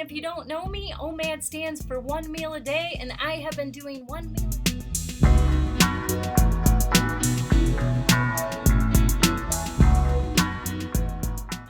if you don't know me, OMAD stands for 1 meal a day, and I have been doing 1 meal a day.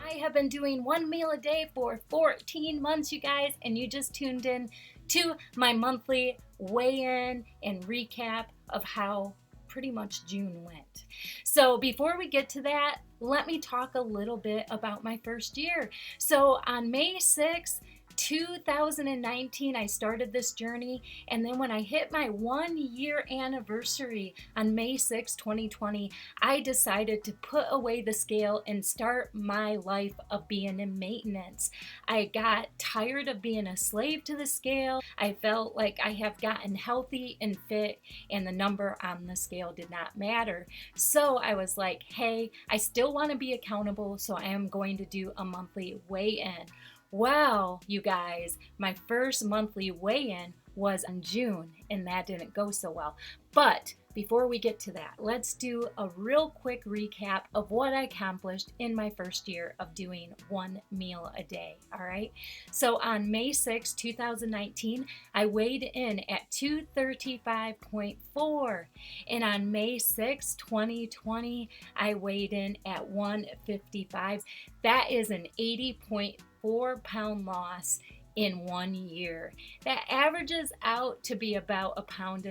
I have been doing 1 meal a day for 14 months, you guys, and you just tuned in to my monthly weigh-in and recap of how pretty much June went. So before we get to that, let me talk a little bit about my first year. So on May 6th, 2019, I started this journey, and then when I hit my 1-year anniversary on May 6, 2020, I decided to put away the scale and start my life of being in maintenance. I got tired of being a slave to the scale. I felt like I have gotten healthy and fit, and the number on the scale did not matter. So I was like, hey, I still want to be accountable, so I am going to do a monthly weigh-in. Well, you guys, my first monthly weigh-in was in June, and that didn't go so well. But before we get to that, let's do a real quick recap of what I accomplished in my first year of doing 1 meal a day, all right? So on May 6, 2019, I weighed in at 235.4, and on May 6, 2020, I weighed in at 155. That is an 80.4-pound loss in 1 year. That averages out to be about 1.5 pounds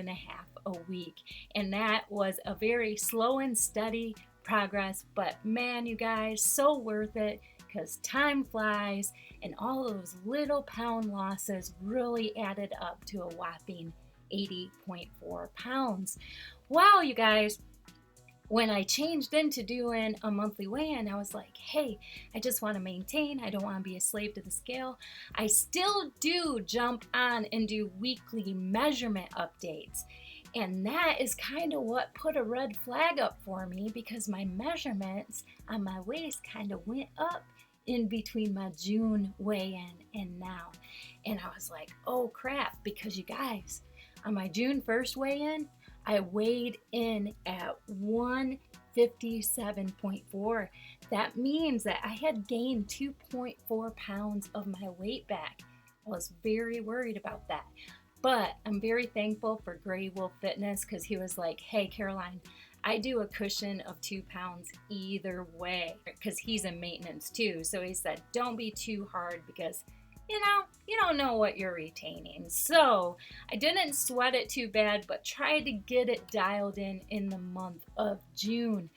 a week, and that was a very slow and steady progress, but man, you guys, so worth it, because time flies, and all those little pound losses really added up to a whopping 80.4 pounds. Wow, you guys, when I changed into doing a monthly weigh-in, I was like, hey, I just want to maintain. I don't want to be a slave to the scale. I still do jump on and do weekly measurement updates. And that is kind of what put a red flag up for me, because my measurements on my waist kind of went up in between my June weigh-in and now. And I was like, oh crap, because you guys, on my June 1st weigh-in, I weighed in at 157.4. That means that I had gained 2.4 pounds of my weight back. I was very worried about that. But I'm very thankful for Gray Wolf Fitness, because he was like, hey, Caroline, I do a cushion of 2 pounds either way, because he's in maintenance too. So he said, don't be too hard, because you don't know what you're retaining. So I didn't sweat it too bad, but tried to get it dialed in the month of June.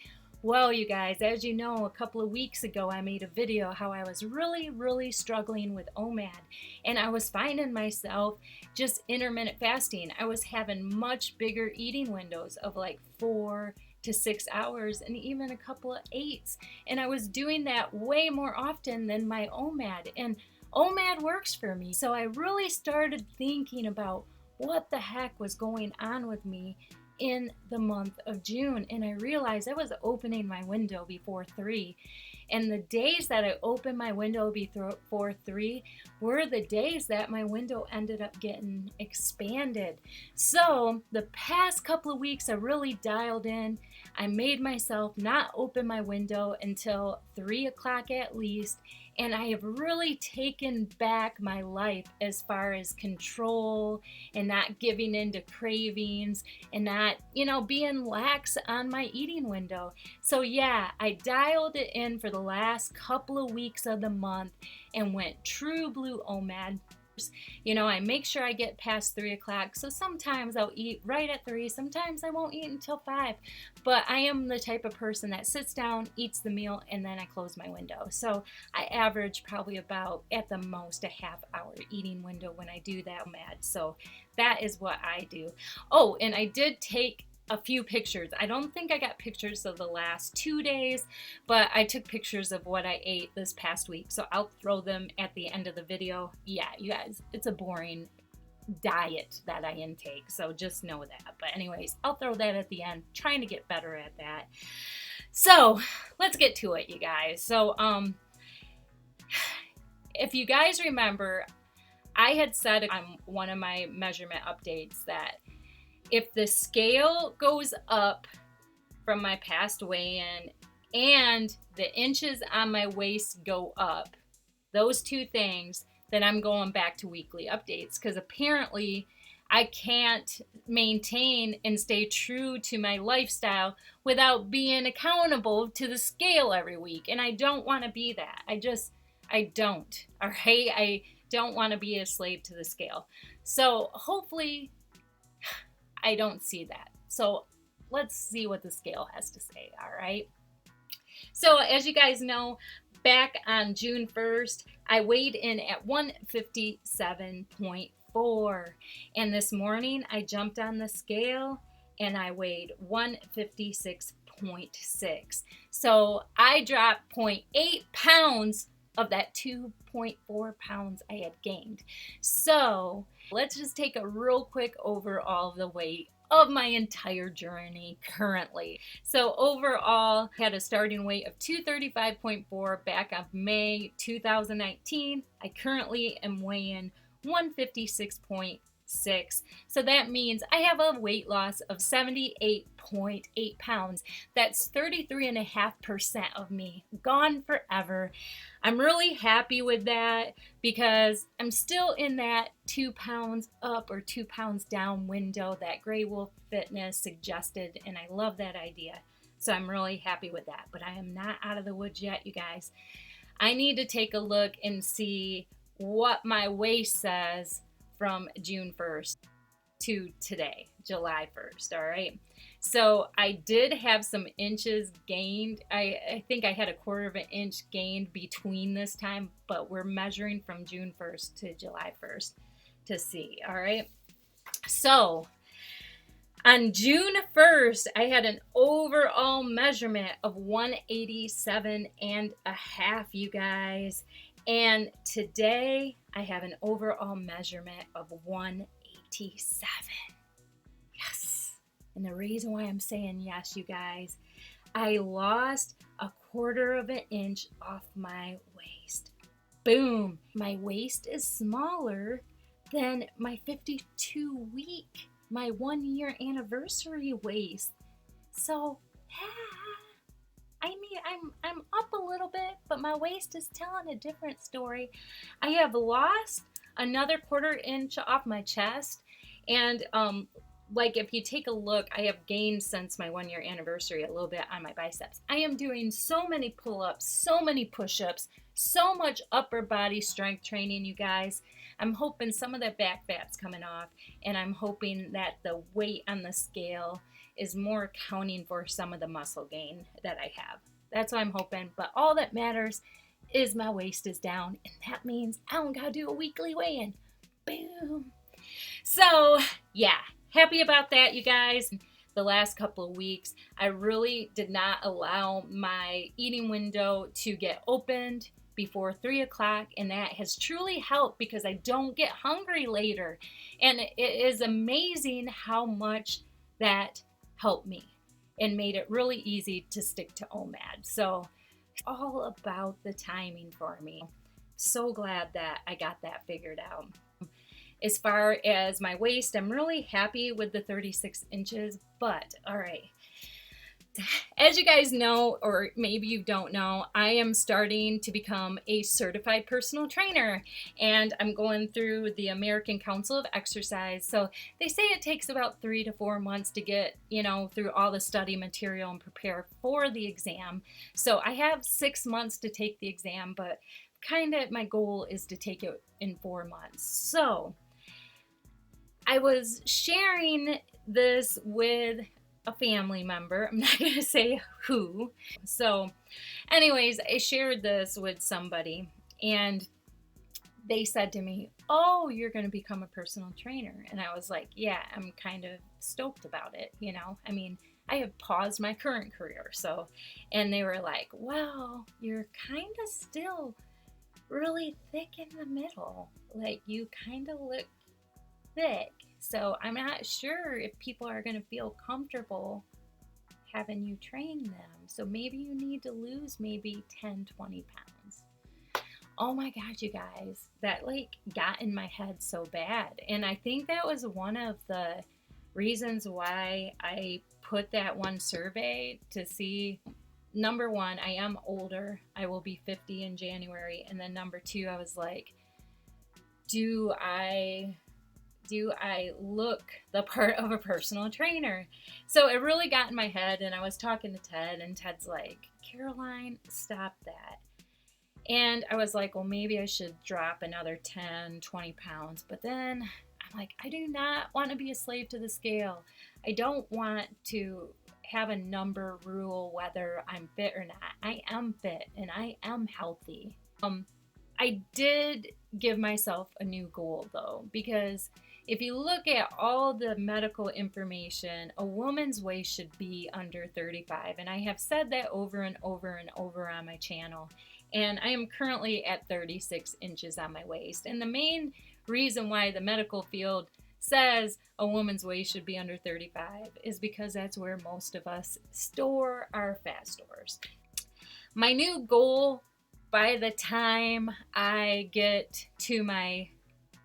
Well, you guys, as you know, a couple of weeks ago, I made a video how I was really struggling with OMAD, and I was finding myself just intermittent fasting. I was having much bigger eating windows of like 4 to 6 hours, and even a couple of 8s. And I was doing that way more often than my OMAD, and OMAD works for me. So I really started thinking about what the heck was going on with me in the month of June, and I realized I was opening my window before 3, and the days that I opened my window before 3 were the days that my window ended up getting expanded. So the past couple of weeks I really dialed in. I made myself not open my window until 3 o'clock at least, and I have really taken back my life as far as control and not giving in to cravings and not, being lax on my eating window. So yeah, I dialed it in for the last couple of weeks of the month and went true blue OMAD. I make sure I get past 3 o'clock. So sometimes I'll eat right at 3. Sometimes I won't eat until 5. But I am the type of person that sits down, eats the meal, and then I close my window. So I average probably about, at the most, a half-hour eating window when I do that OMAD. So that is what I do. Oh, and I did take a few pictures. I don't think I got pictures of the last 2 days, but I took pictures of what I ate this past week, so I'll throw them at the end of the video. Yeah, you guys, it's a boring diet that I intake, so just know that. But anyways, I'll throw that at the end, trying to get better at that. So let's get to it, you guys. So if you guys remember, I had said on one of my measurement updates that if the scale goes up from my past weigh-in and the inches on my waist go up, those two things, then I'm going back to weekly updates, because apparently I can't maintain and stay true to my lifestyle without being accountable to the scale every week. And I don't want to be that. I don't. All right. I don't want to be a slave to the scale. So hopefully I don't see that. So let's see what the scale has to say. All right. So as you guys know, back on June 1st, I weighed in at 157.4. And this morning I jumped on the scale and I weighed 156.6. So I dropped zero point 0.8 pounds of that 2.4 pounds I had gained. So let's just take a real quick overall of the weight of my entire journey currently. So overall, I had a starting weight of 235.4 back of May 2019. I currently am weighing 156.6. So that means I have a weight loss of 78.8 pounds. That's 33.5% of me gone forever. I'm really happy with that because I'm still in that 2 pounds up or 2 pounds down window that Grey Wolf Fitness suggested, and I love that idea. So I'm really happy with that, but I am not out of the woods yet, you guys. I need to take a look and see what my waist says from June 1st to today, July 1st, all right? So I did have some inches gained. I think I had a 1/4 of an inch gained between this time, but we're measuring from June 1st to July 1st to see, all right? So on June 1st, I had an overall measurement of 187.5, you guys. And today I have an overall measurement of 187. Yes. And the reason why I'm saying yes, you guys, I lost a 1/4 of an inch off my waist. Boom. My waist is smaller than my 52-week, my 1-year anniversary waist. So, I mean, I'm up a little bit, but my waist is telling a different story. I have lost another 1/4 inch off my chest, and like if you take a look, I have gained since my 1-year anniversary a little bit on my biceps. I am doing so many pull-ups, so many push-ups, so much upper body strength training, you guys. I'm hoping some of that back fat's coming off, and I'm hoping that the weight on the scale is more accounting for some of the muscle gain that I have. That's what I'm hoping, but all that matters is my waist is down, and that means I don't gotta do a weekly weigh-in. Boom. So yeah, happy about that, you guys. The last couple of weeks, I really did not allow my eating window to get opened before 3 o'clock, and that has truly helped because I don't get hungry later. And it is amazing how much that helped me and made it really easy to stick to OMAD. So it's all about the timing for me. So glad that I got that figured out. As far as my waist, I'm really happy with the 36 inches, but all right. As you guys know, or maybe you don't know, I am starting to become a certified personal trainer, and I'm going through the American Council of Exercise. So they say it takes about 3 to 4 months to get, through all the study material and prepare for the exam. So I have 6 months to take the exam, but kind of my goal is to take it in 4 months. So I was sharing this with a family member. I'm not going to say who. So anyways, I shared this with somebody, and they said to me, "Oh, you're going to become a personal trainer." And I was like, yeah, I'm kind of stoked about it. I mean, I have paused my current career. So, and they were like, "Well, you're kind of still really thick in the middle. Like, you kind of look thick. So I'm not sure if people are going to feel comfortable having you train them. So maybe you need to lose maybe 10, 20 pounds. Oh my God, you guys, that got in my head so bad. And I think that was one of the reasons why I put that one survey to see. Number one, I am older. I will be 50 in January. And then number two, I was like, do I look the part of a personal trainer? So it really got in my head, and I was talking to Ted, and Ted's like, Caroline, stop that. And I was like, well, maybe I should drop another 10, 20 pounds. But then I'm like, I do not want to be a slave to the scale. I don't want to have a number rule whether I'm fit or not. I am fit and I am healthy. I did give myself a new goal though, because if you look at all the medical information, a woman's waist should be under 35. And I have said that over and over and over on my channel. And I am currently at 36 inches on my waist. And the main reason why the medical field says a woman's waist should be under 35 is because that's where most of us store our fat stores. My new goal by the time I get to my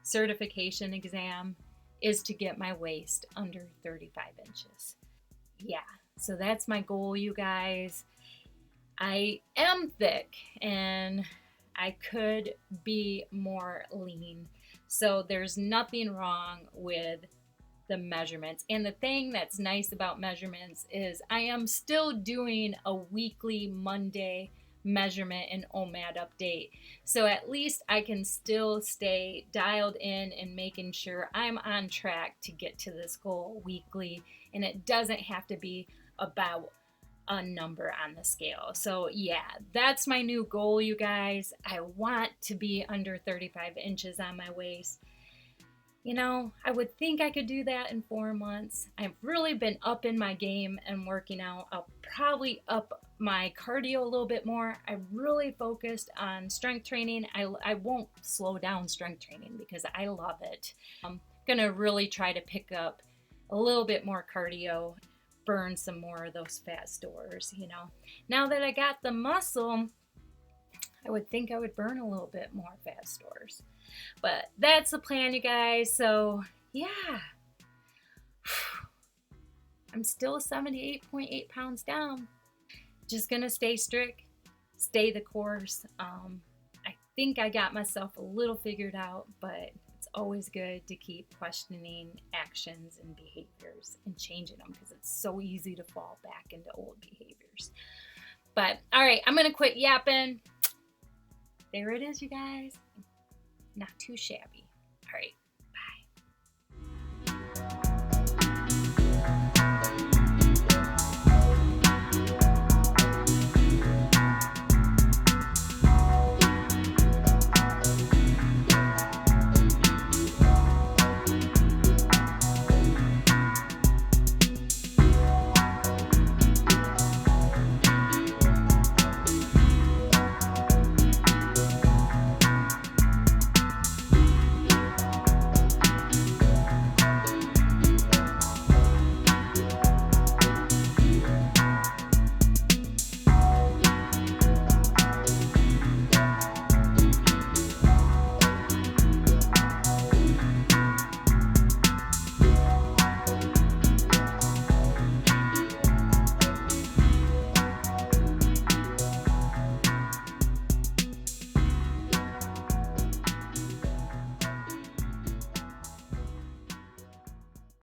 certification exam is to get my waist under 35 inches. Yeah, so that's my goal, you guys. I am thick and I could be more lean. So there's nothing wrong with the measurements. And the thing that's nice about measurements is I am still doing a weekly Monday measurement and OMAD update. So at least I can still stay dialed in and making sure I'm on track to get to this goal weekly. And it doesn't have to be about a number on the scale. So yeah, that's my new goal, you guys. I want to be under 35 inches on my waist. You know, I would think I could do that in 4 months. I've really been up in my game and working out. I'll probably up my cardio a little bit more. I really focused on strength training. I won't slow down strength training because I love it. I'm gonna really try to pick up a little bit more cardio, burn some more of those fat stores, you know. Now that I got the muscle, I would think I would burn a little bit more fat stores. But that's the plan, you guys. So, yeah. I'm still 78.8 pounds down. Just gonna stay strict, stay the course. I think I got myself a little figured out, but it's always good to keep questioning actions and behaviors and changing them because it's so easy to fall back into old behaviors. But all right, I'm gonna quit yapping. There it is, you guys. Not too shabby. All right.